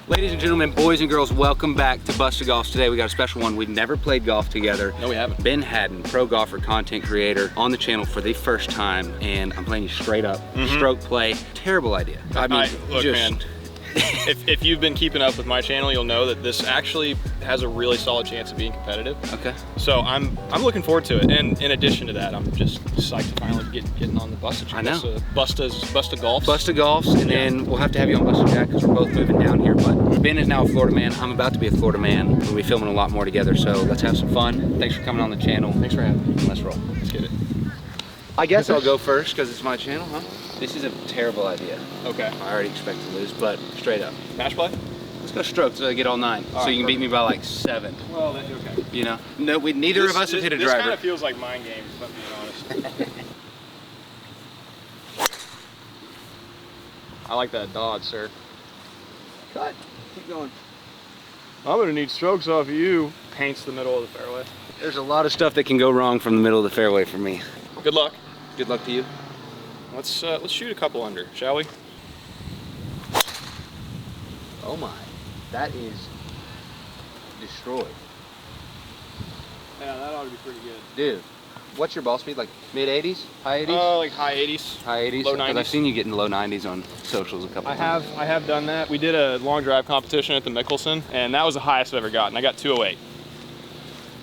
Ladies and gentlemen, boys and girls, welcome back to BustaJack Golf. Today we got a special one. We've never played golf together. No, we haven't. Ben Haddon, pro golfer, content creator, on the channel for the first time, and I'm playing you straight up. Stroke play, terrible idea. I mean, look, man, if you've been keeping up with my channel, you'll know that this actually has a really solid chance of being competitive. Okay. So I'm looking forward to it, and in addition to that, I'm just psyched to finally getting on the BustaJack. I know. BustaJack Golf. BustaJack Golf, and then we'll have to have you on BustaJack because we're both moving down here. But Ben is now a Florida man. I'm about to be a Florida man. We'll be filming a lot more together, so let's have some fun. Thanks for coming on the channel. Thanks for having me. Let's roll. Let's get it. I guess I'll go first because it's my channel, huh? This is a terrible idea. Okay. I already expect to lose, but straight up. Match play? Let's go strokes so I get all 9. So you can beat me by like 7. Well, that's okay. You know? No, neither of us have hit a driver. This kind of feels like mind games, if I'm being honest. I like that dodge, sir. Cut. Keep going. I'm gonna need strokes off of you. Paints the middle of the fairway. There's a lot of stuff that can go wrong from the middle of the fairway for me. Good luck. Good luck to you. Let's shoot a couple under, shall we? Oh my, that is destroyed. Yeah, that ought to be pretty good. Dude, what's your ball speed? Like mid 80s? High 80s? Like high 80s. High 80s? Low 90s. Because I've seen you get in the low 90s on socials a couple times. I have done that. We did a long drive competition at the Mickelson, and that was the highest I've ever gotten. I got 208.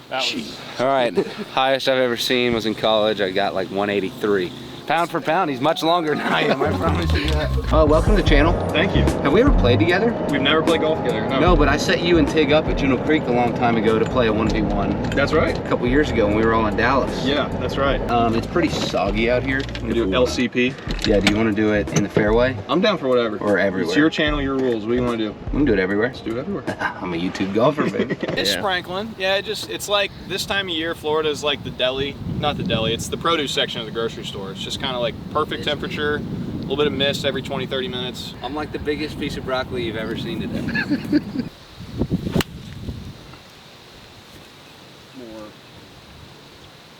That was... All right, highest I've ever seen was in college. I got like 183. Pound for pound, he's much longer than I am, I promise you that. Welcome to the channel. Thank you. Have we ever played together? We've never played golf together, no. No, but I set you and Tig up at Juno Creek a long time ago to play a 1v1. That's right. A couple years ago when we were all in Dallas. Yeah, that's right. It's pretty soggy out here. We do LCP. Yeah, do you want to do it in the fairway? I'm down for whatever. Or everywhere? It's your channel, your rules. What do you want to do? We can do it everywhere. Let's do it everywhere. I'm a YouTube golfer, baby. It's sprinkling. Yeah, it's like this time of year, Florida is like the deli. Not the deli, it's the produce section of the grocery store. It's just kind of like perfect temperature, a little bit of mist every 20-30 minutes. I'm like the biggest piece of broccoli you've ever seen today.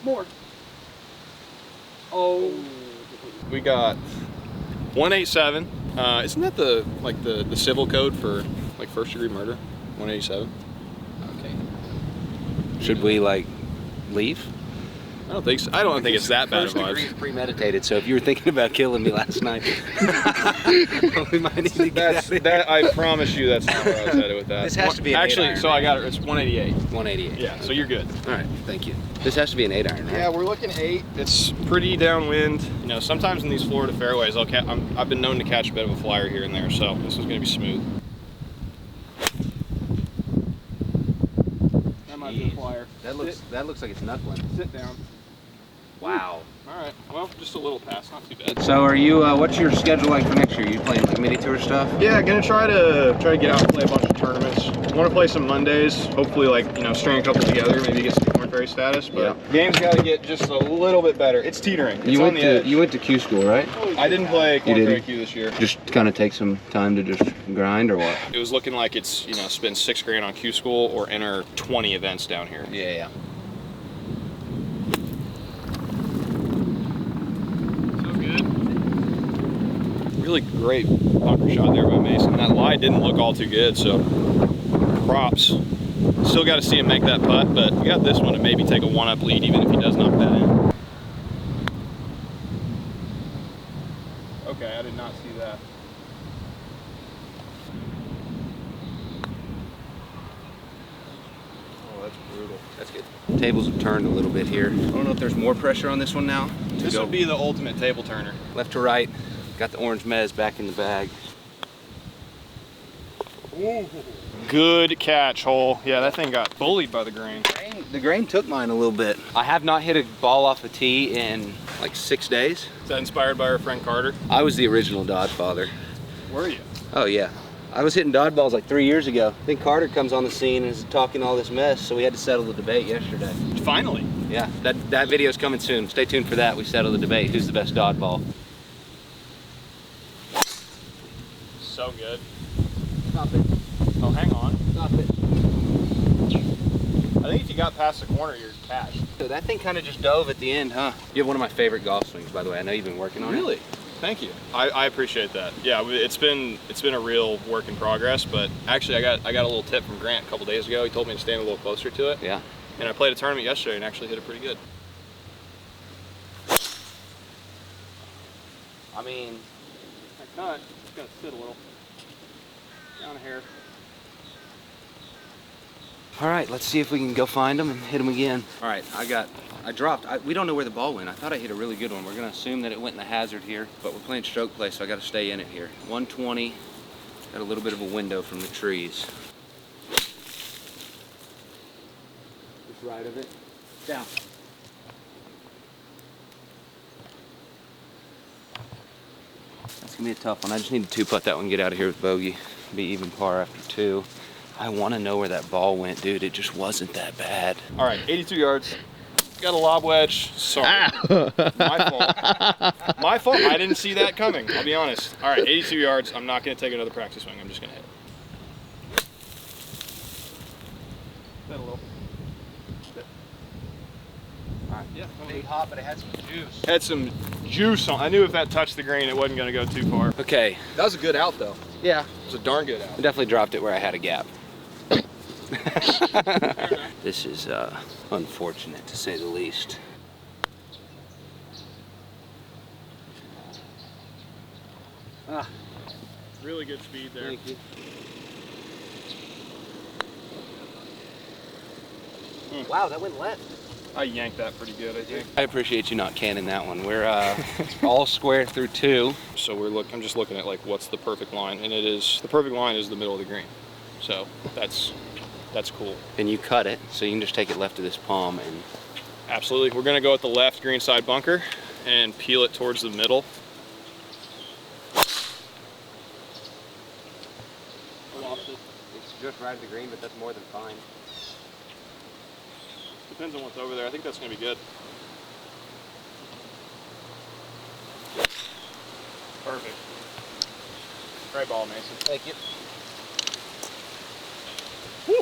More. Oh. We got 187. Isn't that the civil code for like first-degree murder? 187. Okay. Should we like leave? I don't think so. I don't think it's that bad of a First degree premeditated, so if you were thinking about killing me last night, we might need to get out of here. I promise you that's not where I was headed with that. This has to be an 8-iron, so I got it. It's 188. 188. Yeah, so you're good. All right, thank you. This has to be an 8-iron, right? Yeah, we're looking 8. It's pretty downwind. You know, sometimes in these Florida fairways, I've been known to catch a bit of a flyer here and there, so this one's going to be smooth. That might be a flyer. That looks like it's knuckling. Sit down. Wow. All right. Well, just a little pass, not too bad. So, are you? What's your schedule like for next year? Are you playing like mini tour stuff? Yeah, gonna try to get out and play a bunch of tournaments. Want to play some Mondays. Hopefully, like string a couple together, maybe get some Corn Ferry status. But game's got to get just a little bit better. It's teetering. It's on the edge. You went to Q school, right? I didn't play Corn Ferry Q this year. Just kind of take some time to just grind, or what? It was looking like it's spend $6 grand on Q school or enter 20 events down here. Yeah. Really great bunker shot there by Mason. That lie didn't look all too good, so props. Still got to see him make that putt, but we got this one to maybe take a 1-up lead even if he does knock that in. Okay, I did not see that. Oh, that's brutal. That's good. Tables have turned a little bit here. I don't know if there's more pressure on this one now. This would be the ultimate table turner. Left to right. Got the orange mez back in the bag. Ooh. Good catch, Hole. Yeah, that thing got bullied by the grain. The grain took mine a little bit. I have not hit a ball off a tee in like 6 days. Is that inspired by our friend Carter? I was the original Dodge father. Were you? Oh yeah. I was hitting dodge balls like 3 years ago. I think Carter comes on the scene and is talking all this mess, so we had to settle the debate yesterday. Finally. Yeah, that video's coming soon. Stay tuned for that. We settle the debate. Who's the best dodgeball? So good. Stop it. Oh, hang on. Stop it. I think if you got past the corner, you're cashed. So that thing kind of just dove at the end, huh? You have one of my favorite golf swings, by the way. I know you've been working on it. Really? Thank you. I appreciate that. Yeah, it's been a real work in progress, but actually I got a little tip from Grant a couple days ago. He told me to stand a little closer to it. Yeah. And I played a tournament yesterday and actually hit it pretty good. I mean, I cut. It's gonna sit a little. Down a hair. all right, let's see if we can go find them and hit them again. All right, I dropped. We don't know where the ball went. I thought I hit a really good one. We're gonna assume that it went in the hazard here, but we're playing stroke play, so I gotta stay in it here. 120, got a little bit of a window from the trees. Just right of it, down. That's gonna be a tough one. I just need to 2-putt that one, get out of here with bogey. Be even par after 2. I want to know where that ball went, dude. It just wasn't that bad. All right, 82 yards. Got a lob wedge. Sorry. My fault. My fault. I didn't see that coming. I'll be honest. All right, 82 yards. I'm not going to take another practice swing. I'm just going to hit. That a little. All right. Yeah. Big hop, but it had some juice. Had some juice on. I knew if that touched the green, it wasn't going to go too far. Okay. That was a good out, though. Yeah. It was a darn good out. I definitely dropped it where I had a gap. This is unfortunate, to say the least. Ah, Really good speed there. thank you. Wow, that went left. I yanked that pretty good, I think. I appreciate you not canning that one. We're all square through 2. So I'm just looking at like what's the perfect line, and the perfect line is the middle of the green. So that's cool. And you cut it, so you can just take it left of this palm and. Absolutely. We're gonna go with the left green side bunker and peel it towards the middle. It's just right of the green, but that's more than fine. Depends on what's over there. I think that's gonna be good. Perfect. Great ball, Mason. Thank you. Woo.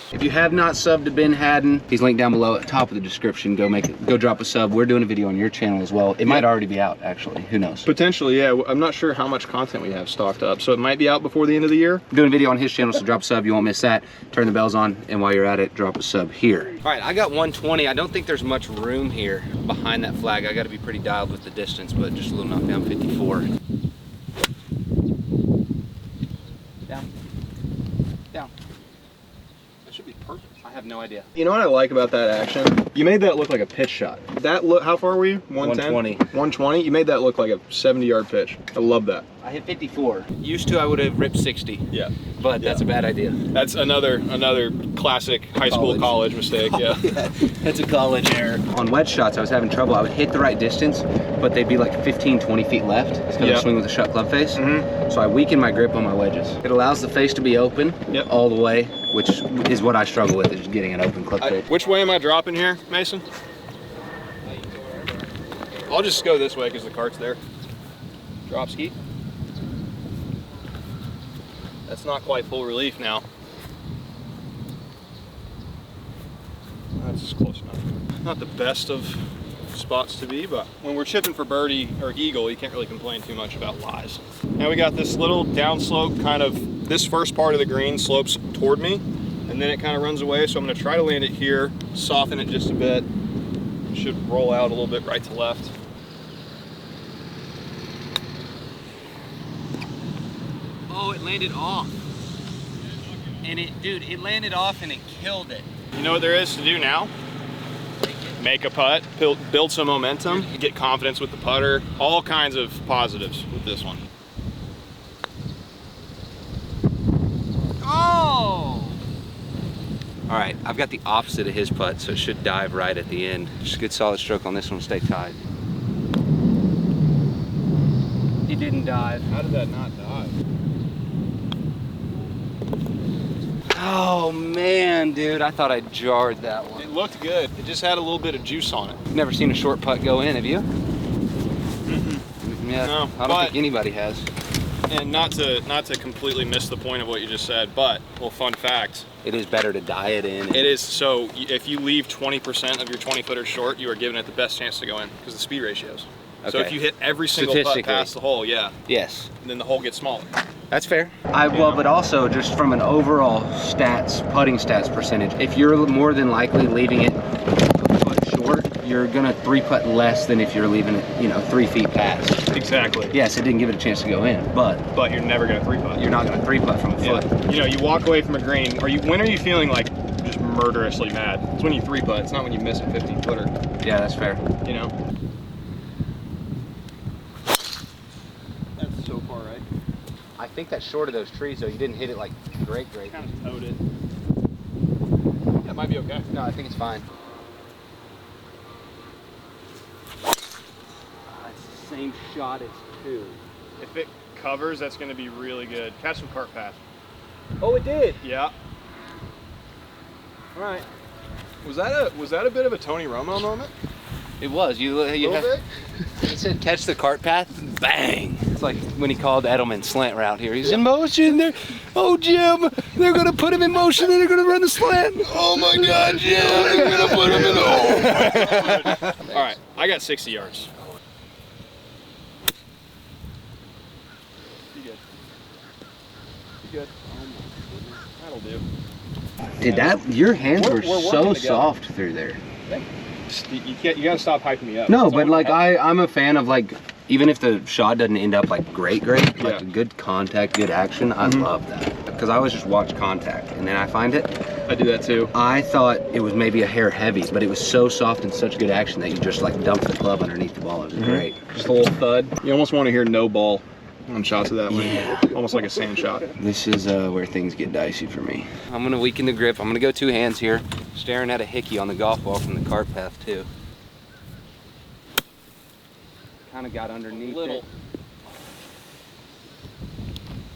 If you have not subbed to Ben Haddon, he's linked down below at the top of the description. Go drop a sub. We're doing a video on your channel as well. It might already be out, actually. Who knows? Potentially, yeah. I'm not sure how much content we have stocked up, so it might be out before the end of the year. I'm doing a video on his channel, so drop a sub. You won't miss that. Turn the bells on, and while you're at it, drop a sub here. All right, I got 120. I don't think there's much room here behind that flag. I got to be pretty dialed with the distance, but just a little knockdown 54. Down. Down. That should be perfect. I have no idea. You know what I like about that action? You made that look like a pitch shot. How far were you? 110? 120. 120? You made that look like a 70-yard pitch. I love that. I hit 54. Used to, I would have ripped 60. Yeah. But that's a bad idea. That's another classic high school college mistake. Yeah. That's a college error. On wedge shots, I was having trouble. I would hit the right distance, but they'd be like 15, 20 feet left instead of swing with a shut club face. So I weaken my grip on my wedges. It allows the face to be open all the way, which is what I struggle with, is getting an open club face. Which way am I dropping here, Mason? I'll just go this way because the cart's there. Drop ski. That's not quite full relief now. That's close enough. Not the best of spots to be, but when we're chipping for birdie or eagle, you can't really complain too much about lies. Now we got this little downslope, kind of, this first part of the green slopes toward me, and then it kind of runs away, so I'm going to try to land it here, soften it just a bit. It should roll out a little bit right to left. Oh, it landed off. And it landed off and it killed it. You know what there is to do now? Make a putt, build some momentum, get confidence with the putter, all kinds of positives with this one. Oh! All right, I've got the opposite of his putt, so it should dive right at the end. Just a good solid stroke on this one, stay tight. He didn't dive. How did that not dive? Oh man, dude, I thought I jarred that one. It looked good. It just had a little bit of juice on it. Never seen a short putt go in, have you? Yeah, no, I don't think anybody has. And not to completely miss the point of what you just said, but, well, fun fact. It is better to die it in. It is, so if you leave 20% of your 20-footer short, you are giving it the best chance to go in, because the speed ratios. Okay. So if you hit every single putt past the hole, yeah. Yes. Then the hole gets smaller. That's fair. Well, but also just from an overall putting stats percentage, if you're more than likely leaving it a foot short, you're gonna 3-putt less than if you're leaving it, 3 feet past. Exactly. Yes, it didn't give it a chance to go in, but you're never gonna 3-putt. You're not gonna 3-putt from a foot. You walk away from a green. When are you feeling like just murderously mad? It's when you 3-putt. It's not when you miss a 15-footer. Yeah, that's fair. That's so far right. I think that's short of those trees, though. You didn't hit it like great. Kind of towed it. That might be okay. No, I think it's fine. It's the same shot as 2. If it covers, that's going to be really good. Catch some cart path. Oh, it did. Yeah. All right. Was that a bit of a Tony Romo moment? It was. You a little bit. It said catch the cart path. Bang. It's like when he called Edelman slant route here. He's in motion. Oh, Jim, they're gonna put him in motion and they're gonna run the slant. Oh my God, Jim, they're gonna put him in. All right, I got 60 yards. You good? You good? Oh my goodness, that'll do. Your hands were so together. soft through there. You gotta stop hyping me up. No, but like I'm a fan of like, even if the shot doesn't end up like great, like a good contact, good action, I love that. Because I always just watch contact and then I find it. I do that too. I thought it was maybe a hair heavy, but it was so soft and such good action that you just like dump the club underneath the ball. It was great. Just a little thud. You almost want to hear no ball on shots of that one. Yeah. Almost like a sand shot. This is where things get dicey for me. I'm gonna weaken the grip. I'm gonna go 2 hands here. Staring at a hickey on the golf ball from the cart path too. Kind of got underneath it.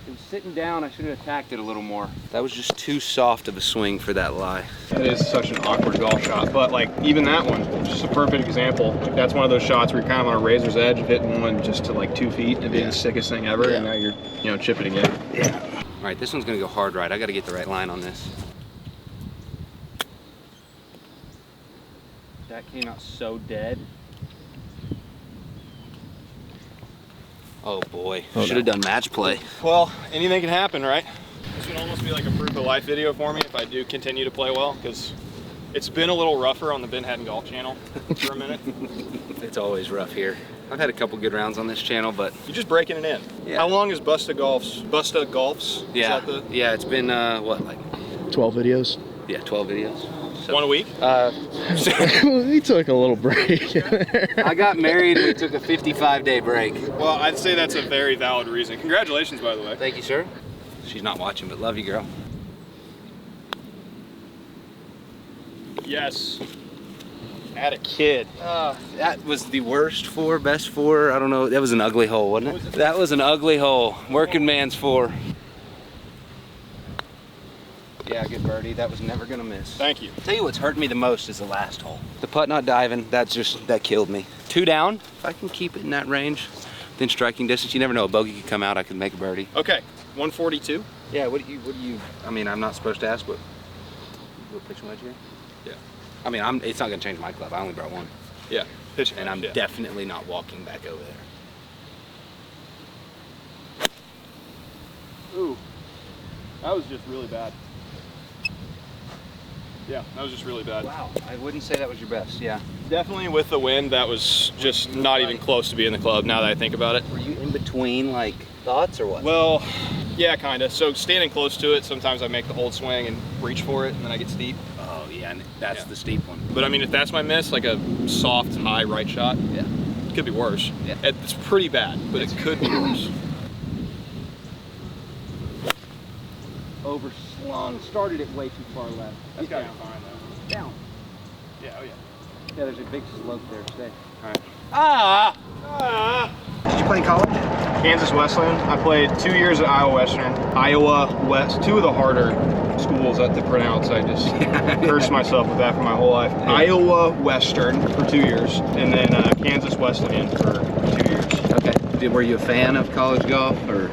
It was sitting down. I should have attacked it a little more. That was just too soft of a swing for that lie. It is such an awkward golf shot, but like even that one, just a perfect example. Like that's one of those shots where you're kind of on a razor's edge of hitting one just to like 2 feet and being the sickest thing ever, and now you're chipping again. Yeah. All right, this one's gonna go hard right. I got to get the right line on this. That came out so dead. Oh boy, should have done match play. Well, anything can happen, right? This would almost be like a proof of life video for me if I do continue to play well, because it's been a little rougher on the Ben Haddon Golf channel for a minute. It's always rough here. I've had a couple good rounds on this channel, but you're just breaking it in. Yeah. How long is Busta Golf's? Yeah, it's been what, like 12 videos? Yeah, 12 videos. So, 1 a week? We took a little break. I got married and we took a 55-day break. Well, I'd say that's a very valid reason. Congratulations, by the way. Thank you, sir. She's not watching, but love you, girl. Yes. Had a kid. That was the worst 4, best 4. I don't know. That was an ugly hole, wasn't it? That was an ugly hole. Working man's 4. Yeah, good birdie. That was never gonna miss. Thank you. Tell you what's hurt me the most is the last hole. The putt not diving, that killed me. 2 down, if I can keep it in that range, then striking distance, you never know, a bogey could come out, I could make a birdie. Okay, 142? Yeah, what do you, I mean, I'm not supposed to ask what pitching wedge here? Yeah. I mean, it's not gonna change my club, I only brought 1. Yeah, pitching and I'm definitely not walking back over there. Ooh, that was just really bad. Yeah, that was just really bad. Wow, I wouldn't say that was your best, yeah. Definitely with the wind, that was just not even close to being the club now that I think about it. Were you in between, like, thoughts or what? Well, yeah, kind of. So standing close to it, sometimes I make the hold swing and reach for it, and then I get steep. Oh, yeah, and that's the steep one. But I mean, if that's my miss, like a soft, high right shot, yeah, it could be worse. Yeah. It's pretty bad, but it could be worse. Overslung, started it way too far left. That's gotta be fine though. Down. Yeah, oh yeah. Yeah, there's a big slope there, stay. Alright. Did you play college? Kansas Wesleyan. I played 2 years at Iowa Western. Iowa West, 2 of the harder schools to pronounce. I just cursed myself with that for my whole life. Yeah. Iowa Western for 2 years, and then Kansas Wesleyan for 2 years. Okay. Were you a fan of college golf, or?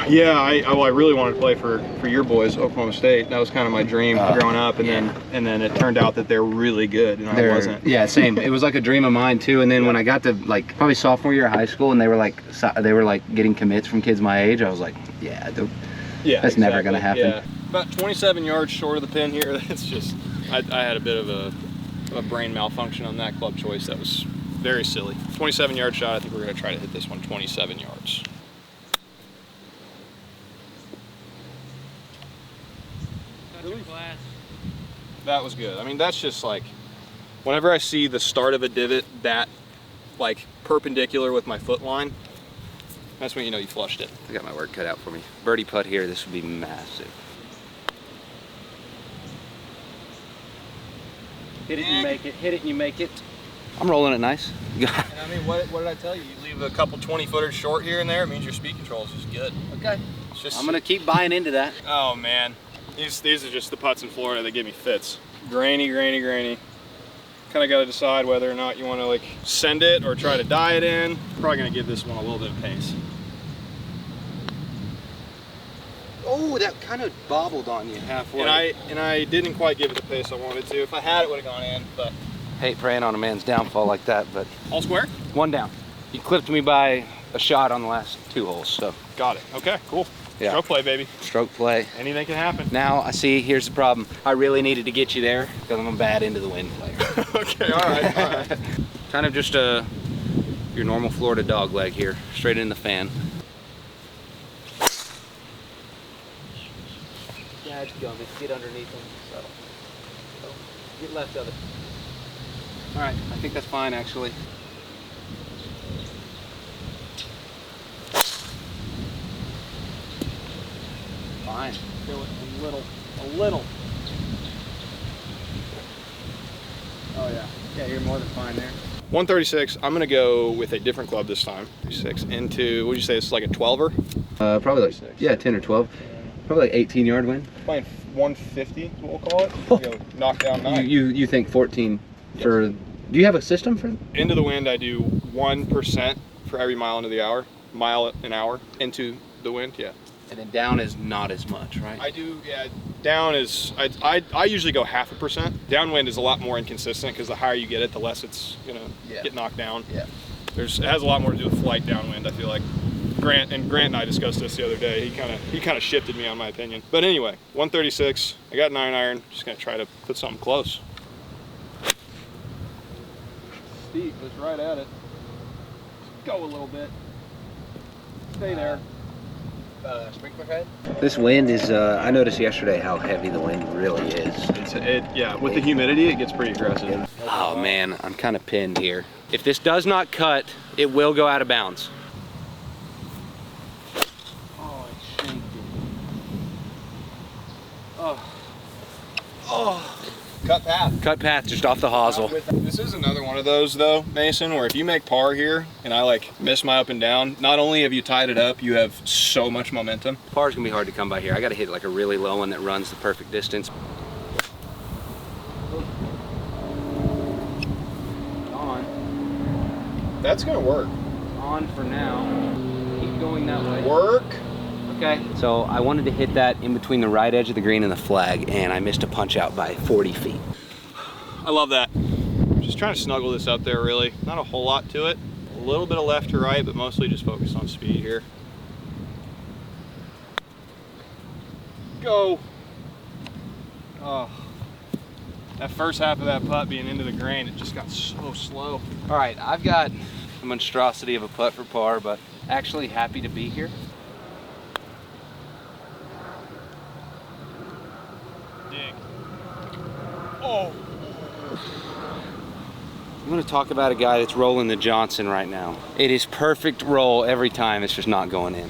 Yeah, I really wanted to play for your boys, Oklahoma State. That was kind of my dream growing up, and then it turned out that they're really good, and I wasn't. Yeah, same. It was like a dream of mine too. And then when I got to like probably sophomore year of high school, and they were like getting commits from kids my age, I was like, that's never gonna happen. Yeah. About 27 yards short of the pin here. It's just I had a bit of a brain malfunction on that club choice. That was very silly. 27-yard shot. I think we're gonna try to hit this one 27 yards. That was good. I mean, that's just like, whenever I see the start of a divot that like perpendicular with my foot line, that's when you know you flushed it. I got my work cut out for me. Birdie putt here, this would be massive. Hit it and you make it, hit it and you make it. I'm rolling it nice. And I mean, what did I tell you? You leave a couple 20-footers short here and there, it means your speed control is just good. Okay. I'm gonna keep buying into that. Oh man, these are just the putts in Florida that give me fits. Grainy, grainy, grainy. Kind of got to decide whether or not you want to like send it or try to die it in. Probably gonna give this one a little bit of pace. Oh, that kind of bobbled on you halfway. And I didn't quite give it the pace I wanted to. If I had, it would have gone in, but. Hate praying on a man's downfall like that, but. All square? One down. You clipped me by a shot on the last 2 holes, so. Got it. Okay, cool. Yeah. Stroke play, baby. Stroke play. Anything can happen. Now, I see, here's the problem. I really needed to get you there because I'm a bad into the wind player. Okay, all right. Kind of just your normal Florida dog leg here, straight in the fan. Dadgummit, get underneath them. So, get left of it. All right, I think that's fine actually. Fine. Feel it a little. Oh yeah. Yeah, you're more than fine there. 136, I'm gonna go with a different club this time. 36 into, what'd you say, it's like a 12er? Probably like, 10 or 12. Probably like 18-yard wind. Playing 150 is what we'll call it. We'll go knock down 9. You think 14 for, do you have a system for? Into the wind, I do 1% for every mile into the hour. Mile an hour into the wind, yeah. And then down is not as much, right? I do, yeah. Down is, I usually go 0.5%. Downwind is a lot more inconsistent because the higher you get it, the less it's gonna get knocked down. Yeah. It has a lot more to do with flight downwind, I feel like. Grant and I discussed this the other day. He kind of shifted me on my opinion. But anyway, 136. I got 9-iron. Just gonna try to put something close. Steep, just right at it. Just go a little bit. Stay there. Sprinkler head? This wind is, I noticed yesterday how heavy the wind really is. Yeah, with the humidity, it gets pretty aggressive. Oh man, I'm kind of pinned here. If this does not cut, it will go out of bounds. Oh, I shanked it. Oh. Cut path. Cut path just off the hosel. This is another one of those though, Mason, where if you make par here and I like miss my up and down, not only have you tied it up, you have so much momentum. Par's gonna be hard to come by here. I gotta hit like a really low one that runs the perfect distance. On. That's gonna work. On for now. Keep going that way. Work. Okay. So I wanted to hit that in between the right edge of the green and the flag, and I missed a punch out by 40 feet. I love that. Just trying to snuggle this up there, really. Not a whole lot to it. A little bit of left to right, but mostly just focus on speed here. Go. Oh. That first half of that putt being into the grain, it just got so slow. All right, I've got a monstrosity of a putt for par, but actually happy to be here. Oh. I'm gonna talk about a guy that's rolling the Johnson right now. It is perfect roll every time, it's just not going in.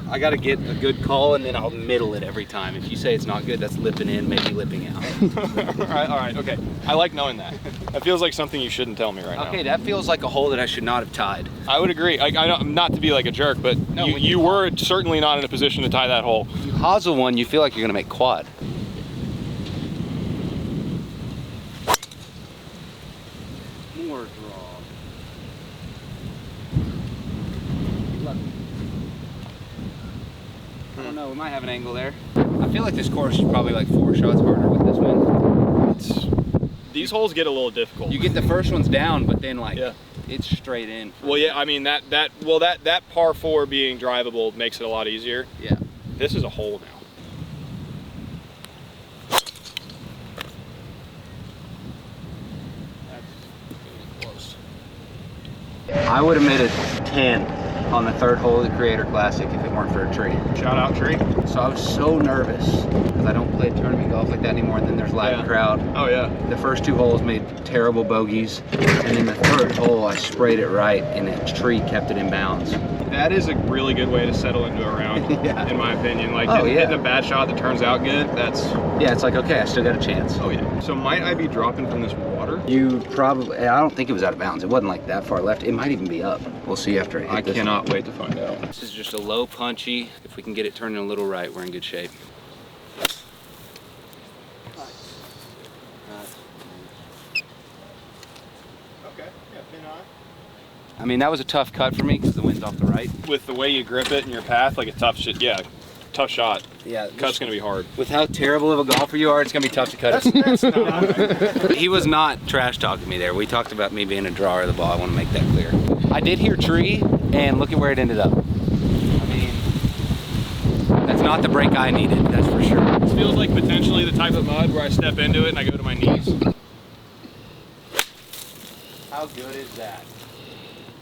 I gotta get a good call and then I'll middle it every time. If you say it's not good, that's lipping in, maybe lipping out. all right, okay. I like knowing that. That feels like something you shouldn't tell me right now. Okay, that feels like a hole that I should not have tied. I would agree. Not to be like a jerk, but no, you were certainly not in a position to tie that hole. You hosel one, you feel like you're gonna make quad. know. We might have an angle there. I feel like this course is probably like 4 shots harder with this wind. These holes get a little difficult. You get the first ones down, but then like it's straight in. Well, yeah, I mean that par 4 being drivable makes it a lot easier. Yeah. This is a hole now. I would have made a 10 on the 3rd hole of the Creator Classic if it weren't for a tree. Shout out tree. So I was so nervous because I don't play tournament golf like that anymore, and then there's live crowd. Oh yeah. The first 2 holes made terrible bogeys, and then the 3rd hole I sprayed it right, and the tree kept it in bounds. That is a really good way to settle into a round, in my opinion. Like hitting a bad shot that turns out good, that's... Yeah, it's like, okay, I still got a chance. Oh yeah. So might I be dropping from this water? You probably, I don't think it was out of bounds. It wasn't like that far left. It might even be up. We'll see after I hit this. I cannot wait to find out. This is just a low punchy. If we can get it turning a little right, we're in good shape. Okay, yeah, pin high. I mean, that was a tough cut for me because the wind's off the right. With the way you grip it in your path, like a tough shot. Yeah. Cut's gonna be hard. With how terrible of a golfer you are, it's gonna be tough to cut it. That's not He was not trash talking me there. We talked about me being a drawer of the ball. I want to make that clear. I did hear tree, and look at where it ended up. I mean, that's not the break I needed, that's for sure. This feels like potentially the type of mud where I step into it and I go to my knees. How good is that?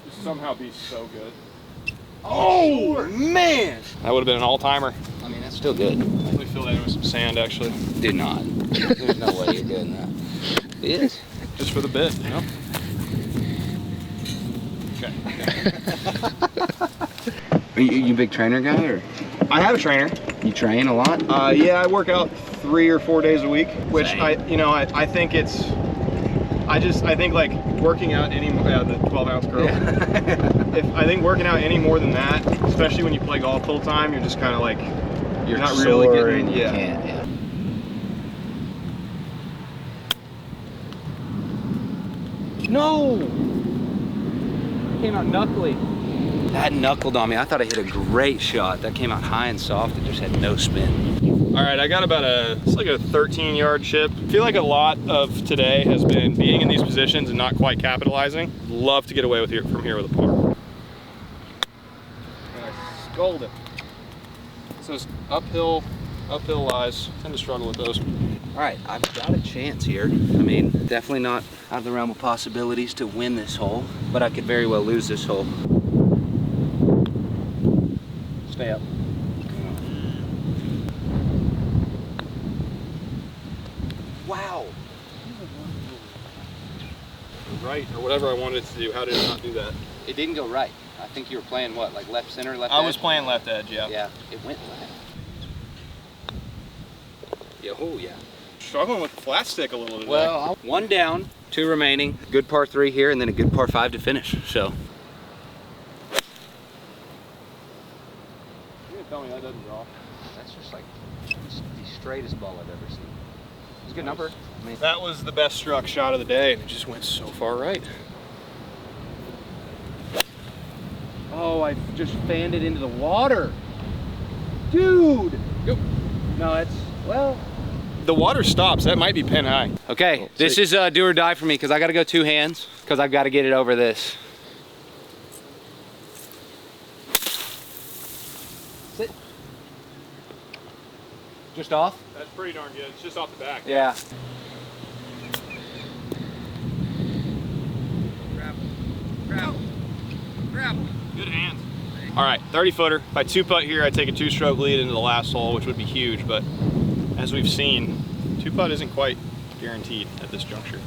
This somehow be so good. Oh, man! That would have been an all-timer. I mean, that's still good. Let me fill that in with some sand, actually. Did not. There's no way you're doing that. It is. Just for the bit, you know? Okay. Are you a big trainer guy, or? I have a trainer. You train a lot? Yeah, I work out 3 or 4 days a week, which Same. I think it's, I think like working out any more, the 12-ounce girl. Yeah. I think working out any more than that, especially when you play golf full time, you're just kind of like, You're not sore really getting, and you can't, No! Came out knuckly. That knuckled on me. I thought I hit a great shot. That came out high and soft. It just had no spin. All right, I got about it's like a 13-yard chip. I feel like a lot of today has been being in these positions and not quite capitalizing. Love to get away from here with a par. And I sculled it. So it's uphill lies. Tend to struggle with those. All right, I've got a chance here. I mean, definitely not out of the realm of possibilities to win this hole, but I could very well lose this hole. Stay up. Wow. Right, or whatever I wanted it to do. How did it not do that? It didn't go right. I think you were playing what, like left center, left I edge? was playing left edge, yeah. Yeah, it went left. Yeah, oh yeah. Struggling with the flat stick a little today. Well, 1 down, 2 remaining. Good par 3 here, and then a good par 5 to finish, so. You can tell me that doesn't draw. That's just like the straightest ball I've ever seen. It's a good number. I mean, That was the best struck shot of the day, and it just went so far right. oh, I just fanned it into the water. Dude! Yep. No, it's, well. The water stops. That might be pin high. Okay, this is do or die for me because I got to go 2 hands because I've got to get it over this. Sit. Just off? That's pretty darn good. It's just off the back. Yeah. Grab. Good hands. All right, 30-footer. If I 2-putt here, I take a 2-stroke lead into the last hole, which would be huge, but as we've seen, 2-putt isn't quite guaranteed at this juncture.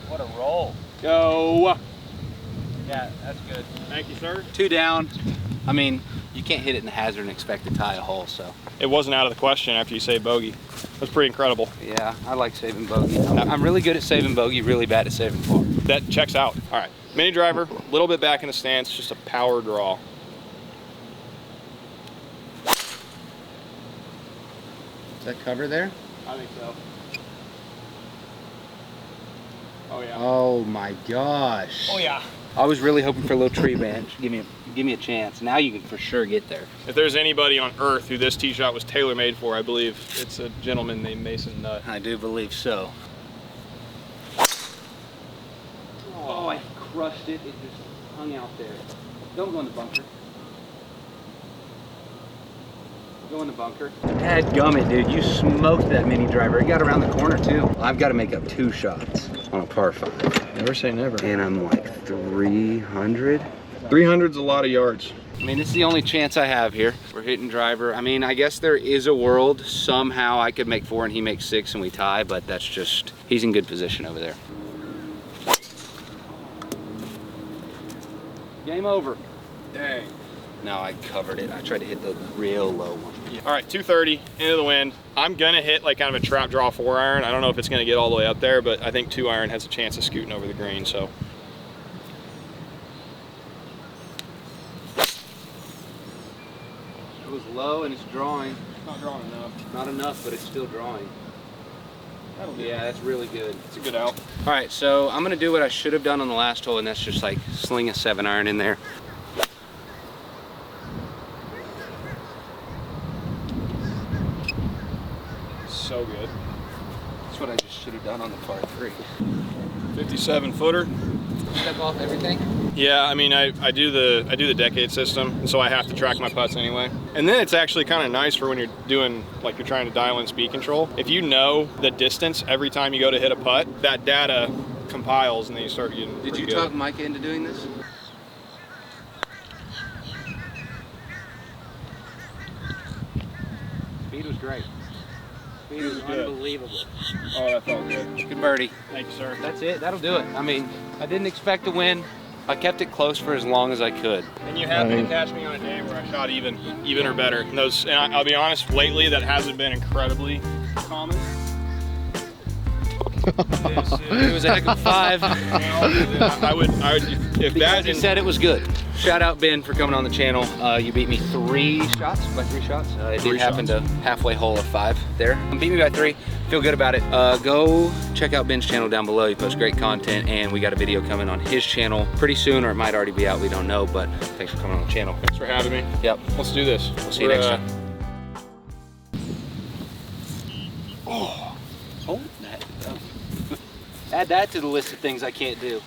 What a roll. Go. Yeah, that's good. Thank you, sir. 2 down. I mean, you can't hit it in the hazard and expect to tie a hole, so. It wasn't out of the question after you say bogey. That's pretty incredible. Yeah, I like saving bogey. I'm really good at saving bogey, really bad at saving par. That checks out. All right, mini driver, a little bit back in the stance, just a power draw. Is that cover there? I think so. Oh yeah. Oh my gosh. Oh yeah. I was really hoping for a little tree branch. Give me a chance. Now you can for sure get there. If there's anybody on earth who this tee shot was tailor-made for, I believe it's a gentleman named Mason Nutt. I do believe so. Oh, I crushed it. It just hung out there. Don't go in the bunker. Go in the bunker. Dadgummit, dude. You smoked that mini driver. It got around the corner, too. I've got to make up 2 shots on a par 5. Never say never. And I'm like 300. 300's a lot of yards. I mean, it's the only chance I have here. We're hitting driver. I mean, I guess there is a world somehow I could make 4 and he makes 6 and we tie, but that's just, he's in good position over there. Game over. Dang. No, I covered it. I tried to hit the real low one. Yeah. All right, 230 into the wind. I'm gonna hit like kind of a trap draw 4-iron. I don't know if it's gonna get all the way up there, but I think 2-iron has a chance of scooting over the green, so. It was low and it's drawing. It's not drawing enough. Not enough, but it's still drawing. Yeah, that's really good. It's a good out. All right, so I'm gonna do what I should have done on the last hole, and that's just like sling a 7-iron in there. So good. That's what I just should have done on the par 3. 57 footer. Step off everything? Yeah, I mean, I do the decade system, and so I have to track my putts anyway. And then it's actually kind of nice for when you're doing, like you're trying to dial in speed control. If you know the distance every time you go to hit a putt, that data compiles and then you start getting Did you good. talk Micah into doing this? Speed was great. Speed was good. unbelievable. Oh, that felt good. Good birdie. Thank you, sir. That's it. That'll do it. I mean, I didn't expect to win. I kept it close for as long as I could. And you happened to catch me on a day where I shot even or better. And I'll be honest, lately that hasn't been incredibly common. It was a heck of a 5. I would, if that You didn't, said it was good. Shout out Ben for coming on the channel. You beat me 3 shots, by 3 shots. It did happen to halfway hole of 5 there. Beat me by 3. Feel good about it. Go check out Ben's channel down below. He posts great content, and we got a video coming on his channel pretty soon, or it might already be out. We don't know, but thanks for coming on the channel. Thanks for having me. Yep. Let's do this. We'll see you next time. Oh, that. Add that to the list of things I can't do.